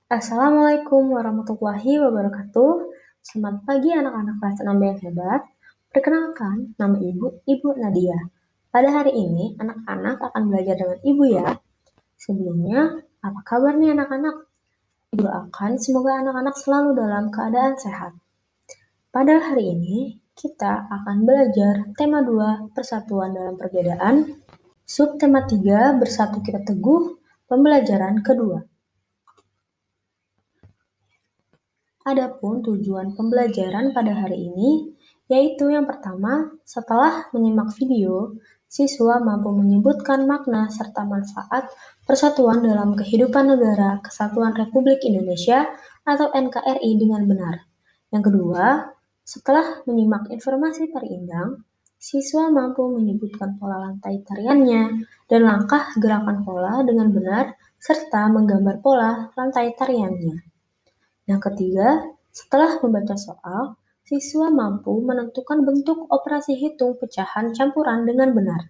Assalamualaikum warahmatullahi wabarakatuh. Selamat pagi anak-anak kelas 6 yang hebat. Perkenalkan, nama Ibu Nadia. Pada hari ini, anak-anak akan belajar dengan Ibu ya. Sebelumnya, apa kabar nih anak-anak? Ibu doakan semoga anak-anak selalu dalam keadaan sehat. Pada hari ini, kita akan belajar tema 2, persatuan dalam perbedaan, subtema 3, bersatu kita teguh, pembelajaran kedua. Adapun tujuan pembelajaran pada hari ini, yaitu yang pertama, setelah menyimak video, siswa mampu menyebutkan makna serta manfaat persatuan dalam kehidupan negara Kesatuan Republik Indonesia atau NKRI dengan benar. Yang kedua, setelah menyimak informasi tari Indang, siswa mampu menyebutkan pola lantai tariannya dan langkah gerakan pola dengan benar serta menggambar pola lantai tariannya. Yang ketiga, setelah membaca soal, siswa mampu menentukan bentuk operasi hitung pecahan campuran dengan benar.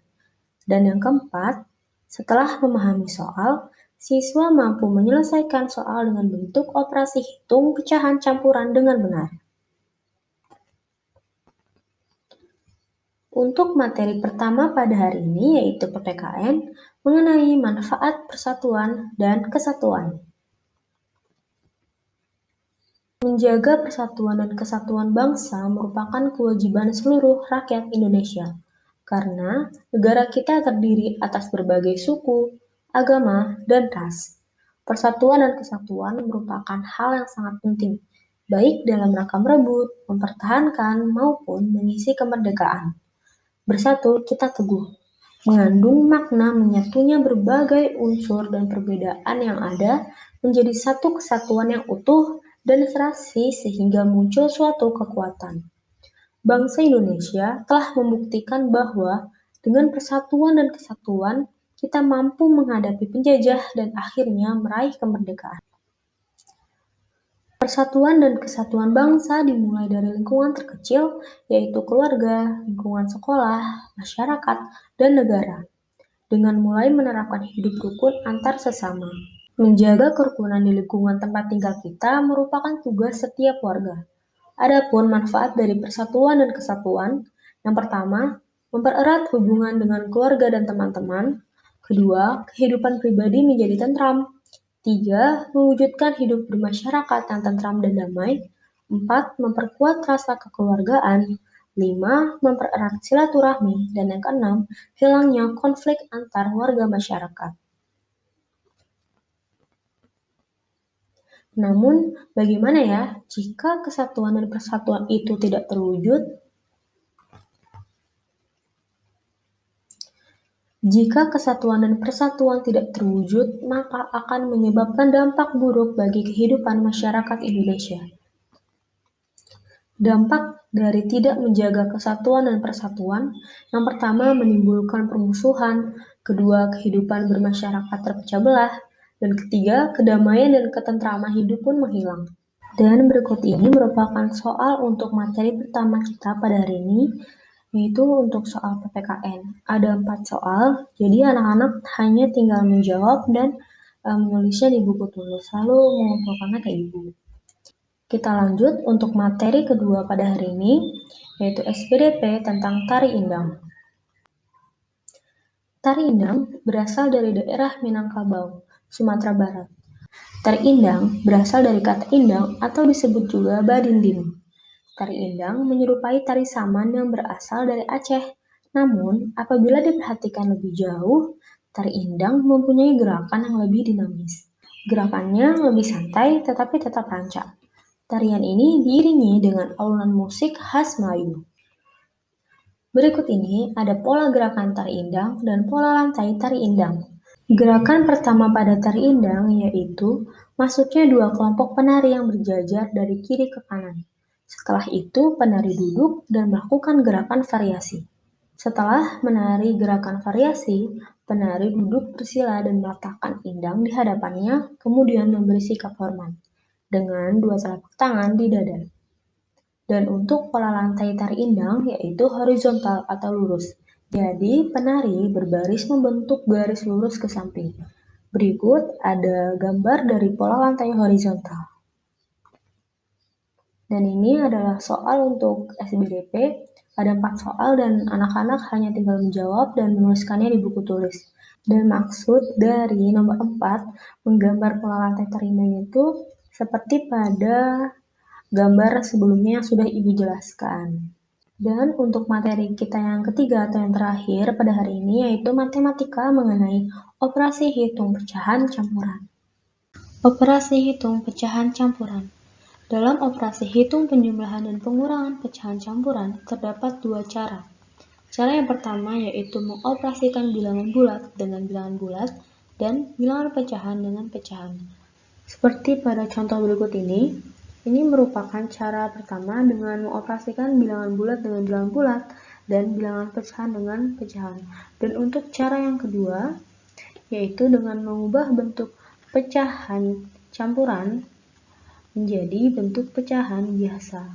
Dan yang keempat, setelah memahami soal, siswa mampu menyelesaikan soal dengan bentuk operasi hitung pecahan campuran dengan benar. Untuk materi pertama pada hari ini yaitu PPKN mengenai manfaat persatuan dan kesatuan. Menjaga persatuan dan kesatuan bangsa merupakan kewajiban seluruh rakyat Indonesia, karena negara kita terdiri atas berbagai suku, agama, dan ras. Persatuan dan kesatuan merupakan hal yang sangat penting, baik dalam rangka merebut, mempertahankan, maupun mengisi kemerdekaan. Bersatu kita teguh, mengandung makna menyatunya berbagai unsur dan perbedaan yang ada menjadi satu kesatuan yang utuh dan serasi sehingga muncul suatu kekuatan. Bangsa Indonesia telah membuktikan bahwa dengan persatuan dan kesatuan kita mampu menghadapi penjajah dan akhirnya meraih kemerdekaan. Persatuan dan kesatuan bangsa dimulai dari lingkungan terkecil, yaitu keluarga, lingkungan sekolah, masyarakat, dan negara. Dengan mulai menerapkan hidup rukun antar sesama. Menjaga kerukunan di lingkungan tempat tinggal kita merupakan tugas setiap warga. Adapun manfaat dari persatuan dan kesatuan, yang pertama, mempererat hubungan dengan keluarga dan teman-teman. Kedua, kehidupan pribadi menjadi tentram. Tiga, mewujudkan hidup bermasyarakat yang tentram dan damai. Empat, memperkuat rasa kekeluargaan. 5. Mempererat silaturahmi. Dan yang keenam, hilangnya konflik antar warga masyarakat. Namun, bagaimana ya jika kesatuan dan persatuan itu tidak terwujud? Jika kesatuan dan persatuan tidak terwujud, maka akan menyebabkan dampak buruk bagi kehidupan masyarakat Indonesia. Dampak dari tidak menjaga kesatuan dan persatuan, yang pertama menimbulkan permusuhan, kedua kehidupan bermasyarakat terpecah belah, dan ketiga kedamaian dan ketentraman hidup pun menghilang. Dan berikut ini merupakan soal untuk materi pertama kita pada hari ini, yaitu untuk soal PPKN. Ada 4 soal, jadi anak-anak hanya tinggal menjawab dan menulisnya di buku tulis, lalu mengumpulkannya ke ibu. Kita lanjut untuk materi kedua pada hari ini, yaitu SPDP tentang Tari Indang. Tari Indang berasal dari daerah Minangkabau, Sumatera Barat. Tari Indang berasal dari kata indang atau disebut juga badinding. Tari Indang menyerupai tari saman yang berasal dari Aceh. Namun, apabila diperhatikan lebih jauh, Tari Indang mempunyai gerakan yang lebih dinamis. Gerakannya lebih santai tetapi tetap rancak. Tarian ini diiringi dengan alunan musik khas Melayu. Berikut ini ada pola gerakan tari indang dan pola lantai tari indang. Gerakan pertama pada tari indang yaitu masuknya dua kelompok penari yang berjajar dari kiri ke kanan. Setelah itu penari duduk dan melakukan gerakan variasi. Setelah menari gerakan variasi, penari duduk bersila dan meletakkan indang di hadapannya, kemudian memberi sikap hormat dengan dua telapak tangan di dada. Dan untuk pola lantai tari indang yaitu horizontal atau lurus. Jadi penari berbaris membentuk garis lurus ke samping. Berikut ada gambar dari pola lantai horizontal. Dan ini adalah soal untuk SBDP. Ada 4 soal dan anak-anak hanya tinggal menjawab dan menuliskannya di buku tulis. Dan maksud dari nomor 4, menggambar pola lantai terindah itu seperti pada gambar sebelumnya yang sudah Ibu jelaskan. Dan untuk materi kita yang ketiga atau yang terakhir pada hari ini yaitu matematika mengenai operasi hitung pecahan campuran. Operasi hitung pecahan campuran. Dalam operasi hitung penjumlahan dan pengurangan pecahan campuran terdapat dua cara. Cara yang pertama yaitu mengoperasikan bilangan bulat dengan bilangan bulat dan bilangan pecahan dengan pecahan. Seperti pada contoh berikut ini merupakan cara pertama dengan mengoperasikan bilangan bulat dengan bilangan bulat dan bilangan pecahan dengan pecahan. Dan untuk cara yang kedua, yaitu dengan mengubah bentuk pecahan campuran menjadi bentuk pecahan biasa.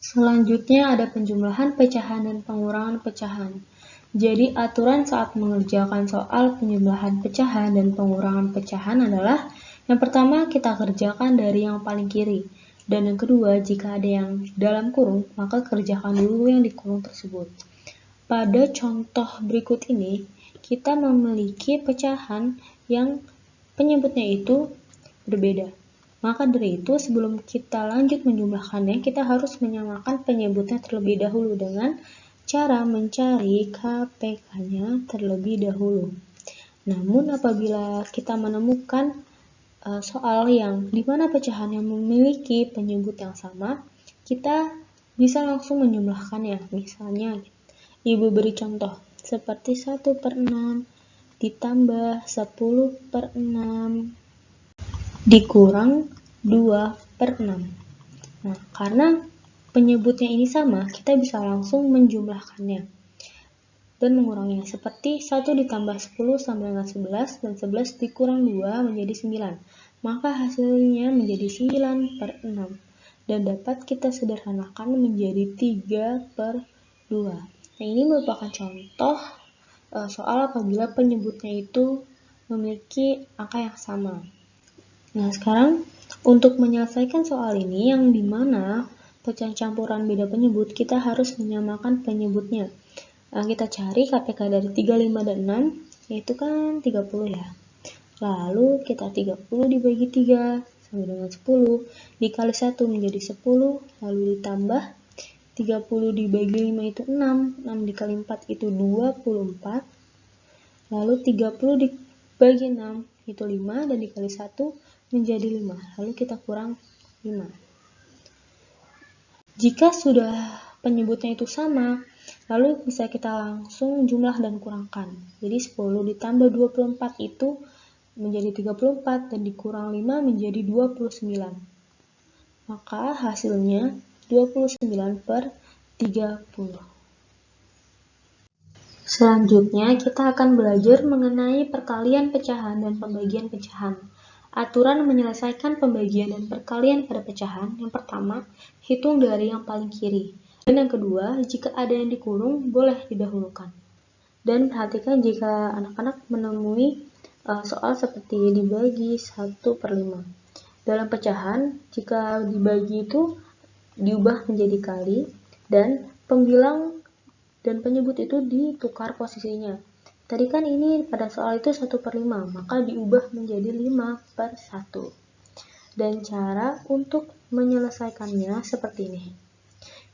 Selanjutnya ada penjumlahan pecahan dan pengurangan pecahan. Jadi aturan saat mengerjakan soal penjumlahan pecahan dan pengurangan pecahan adalah yang pertama kita kerjakan dari yang paling kiri. Dan yang kedua, jika ada yang dalam kurung, maka kerjakan dulu yang di kurung tersebut. Pada contoh berikut ini, kita memiliki pecahan yang penyebutnya itu berbeda. Maka dari itu, sebelum kita lanjut menjumlahkannya, kita harus menyamakan penyebutnya terlebih dahulu dengan cara mencari KPK-nya terlebih dahulu. Namun apabila kita menemukan soal yang dimana pecahannya memiliki penyebut yang sama, kita bisa langsung menjumlahkannya. Misalnya, Ibu beri contoh seperti 1/6 ditambah 10/6 dikurang 2/6. Nah, karena penyebutnya ini sama, kita bisa langsung menjumlahkannya dan menguranginya. Seperti 1 ditambah 10 sama dengan 11 dan 11 dikurang 2 menjadi 9. Maka hasilnya menjadi 9/6 dan dapat kita sederhanakan menjadi 3/2. Nah, ini merupakan contoh soal apabila penyebutnya itu memiliki angka yang sama. Nah, sekarang untuk menyelesaikan soal ini yang dimana pecahan campuran beda penyebut, kita harus menyamakan penyebutnya. Nah, kita cari KPK dari 3, 5, dan 6, yaitu kan 30 ya. Lalu kita 30 dibagi 3 sama dengan 10, dikali 1 menjadi 10, lalu ditambah 30 dibagi 5 itu 6, 6 dikali 4 itu 24, lalu 30 dibagi 6 itu 5, dan dikali 1 menjadi 5, lalu kita kurang 5. Jika sudah penyebutnya itu sama, lalu bisa kita langsung jumlah dan kurangkan. Jadi 10 ditambah 24 itu menjadi 34 dan dikurang 5 menjadi 29. Maka hasilnya 29/30. Selanjutnya kita akan belajar mengenai perkalian pecahan dan pembagian pecahan. Aturan menyelesaikan pembagian dan perkalian pada pecahan. Yang pertama, hitung dari yang paling kiri. Dan yang kedua, jika ada yang dikurung, boleh didahulukan. Dan perhatikan jika anak-anak menemui soal seperti dibagi 1/5. Dalam pecahan, jika dibagi itu diubah menjadi kali, dan pembilang dan penyebut itu ditukar posisinya. Tadi kan ini pada soal itu 1/5, maka diubah menjadi 5/1. Dan cara untuk menyelesaikannya seperti ini.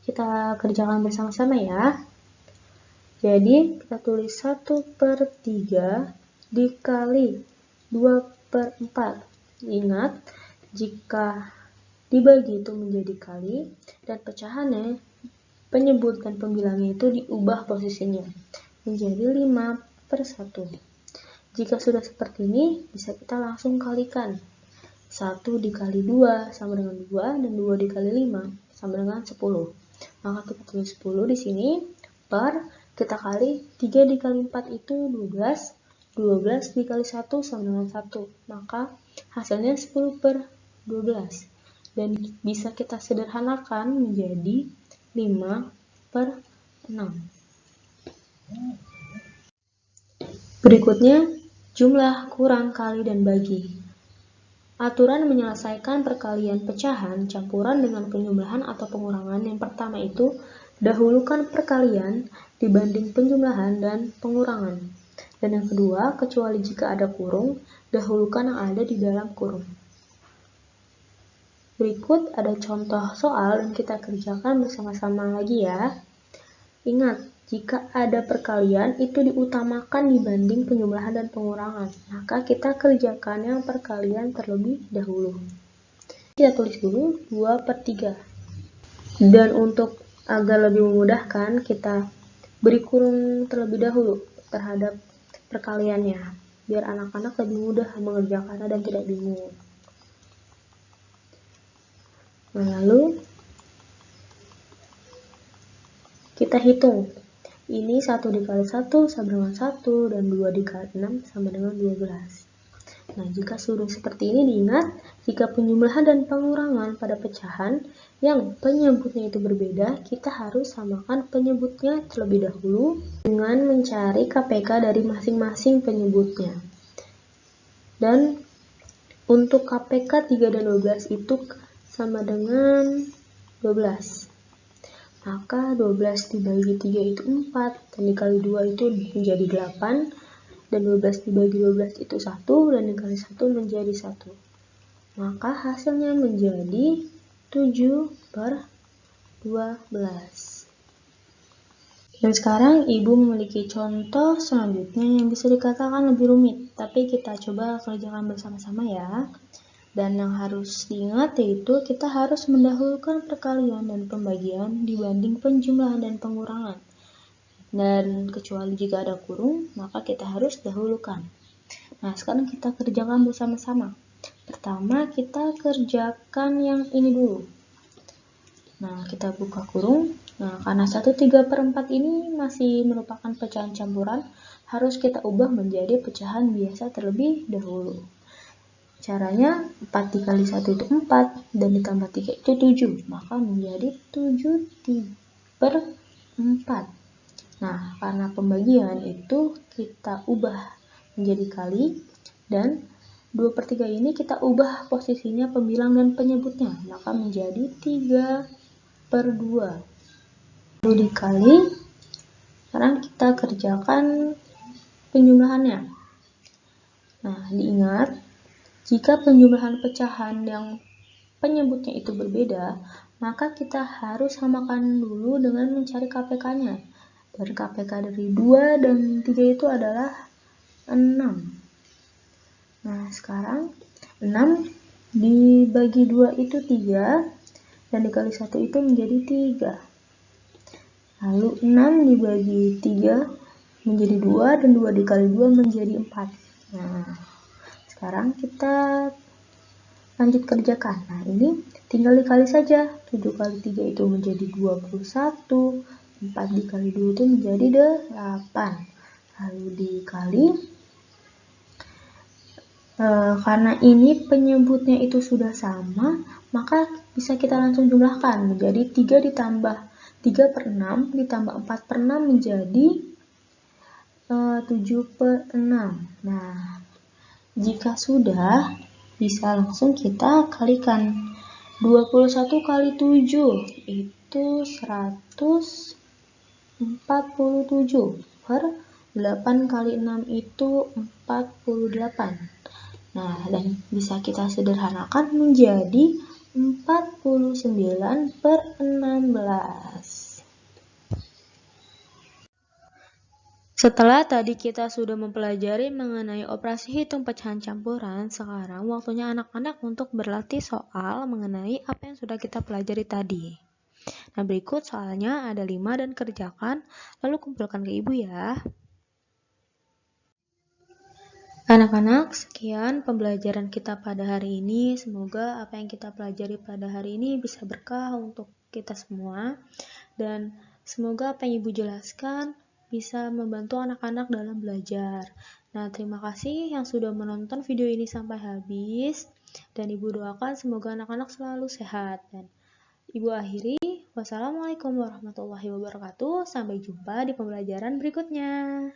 Kita kerjakan bersama-sama ya. Jadi kita tulis 1/3 dikali 2/4. Ingat, jika dibagi itu menjadi kali dan pecahannya, penyebut dan pembilangnya itu diubah posisinya menjadi 5/1. Jika sudah seperti ini, bisa kita langsung kalikan. 1 dikali 2 sama dengan 2, dan 2 dikali 5 sama dengan 10. Maka kita tulis 10 di sini, per kita kali 3 dikali 4 itu 12, 12 dikali 1 sama dengan 1. Maka hasilnya 10/12. Dan bisa kita sederhanakan menjadi 5/6. Berikutnya, jumlah, kurang, kali, dan bagi. Aturan menyelesaikan perkalian pecahan, campuran dengan penjumlahan atau pengurangan. Yang pertama itu, dahulukan perkalian dibanding penjumlahan dan pengurangan. Dan yang kedua, kecuali jika ada kurung, dahulukan yang ada di dalam kurung. Berikut ada contoh soal yang kita kerjakan bersama-sama lagi ya. Ingat, jika ada perkalian itu diutamakan dibanding penjumlahan dan pengurangan, maka kita kerjakan yang perkalian terlebih dahulu. Kita tulis dulu 2/3. Dan untuk agar lebih memudahkan, kita beri kurung terlebih dahulu terhadap perkaliannya, biar anak-anak lebih mudah mengerjakannya dan tidak bingung. Lalu kita hitung. Ini 1 dikali 1 sama dengan 1, dan 2 dikali 6 sama dengan 12. Nah, jika sudah seperti ini diingat, jika penjumlahan dan pengurangan pada pecahan yang penyebutnya itu berbeda, kita harus samakan penyebutnya terlebih dahulu dengan mencari KPK dari masing-masing penyebutnya. Dan untuk KPK 3 dan 12 itu sama dengan 12. Maka 12 dibagi 3 itu 4, dan dikali 2 itu menjadi 8, dan 12 dibagi 12 itu 1, dan dikali 1 menjadi 1. Maka hasilnya menjadi 7/12. Dan sekarang Ibu memiliki contoh selanjutnya yang bisa dikatakan lebih rumit, tapi kita coba kerjakan bersama-sama ya. Dan yang harus diingat yaitu kita harus mendahulukan perkalian dan pembagian dibanding penjumlahan dan pengurangan. Dan kecuali jika ada kurung, maka kita harus dahulukan. Nah, sekarang kita kerjakan bersama-sama. Pertama, kita kerjakan yang ini dulu. Nah, kita buka kurung. Nah, karena 1/3/4 ini masih merupakan pecahan campuran, harus kita ubah menjadi pecahan biasa terlebih dahulu. Caranya 4 dikali 1 itu 4, dan ditambah 3 itu 7, maka menjadi 7/4. Nah, karena pembagian itu kita ubah menjadi kali, dan 2/3 ini kita ubah posisinya pembilang dan penyebutnya, maka menjadi 3/2. Lalu dikali, sekarang kita kerjakan penjumlahannya. Nah, diingat, jika penjumlahan pecahan yang penyebutnya itu berbeda, maka kita harus samakan dulu dengan mencari KPK-nya. Dan KPK dari 2 dan 3 itu adalah 6. Nah, sekarang 6 dibagi 2 itu 3, dan dikali 1 itu menjadi 3. Lalu 6 dibagi 3 menjadi 2, dan 2 dikali 2 menjadi 4. Nah, sekarang kita lanjut kerjakan. Nah, ini tinggal dikali saja. 7 kali 3 itu menjadi 21. 4 dikali 2 itu menjadi 8. Lalu dikali, karena ini penyebutnya itu sudah sama, maka bisa kita langsung jumlahkan. Menjadi 3 ditambah 3/6 ditambah 4/6 menjadi 7/6. Nah, jika sudah, bisa langsung kita kalikan. 21 kali 7 itu 147, per 8 kali 6 itu 48. Nah, dan bisa kita sederhanakan menjadi 49/16. Setelah tadi kita sudah mempelajari mengenai operasi hitung pecahan campuran, sekarang waktunya anak-anak untuk berlatih soal mengenai apa yang sudah kita pelajari tadi. Nah, berikut soalnya ada 5 dan kerjakan, lalu kumpulkan ke ibu ya. Anak-anak, sekian pembelajaran kita pada hari ini. Semoga apa yang kita pelajari pada hari ini bisa berkah untuk kita semua, dan semoga apa yang ibu jelaskan bisa membantu anak-anak dalam belajar. Nah, terima kasih yang sudah menonton video ini sampai habis, dan ibu doakan semoga anak-anak selalu sehat. Dan ibu akhiri, wassalamualaikum warahmatullahi wabarakatuh. Sampai jumpa di pembelajaran berikutnya.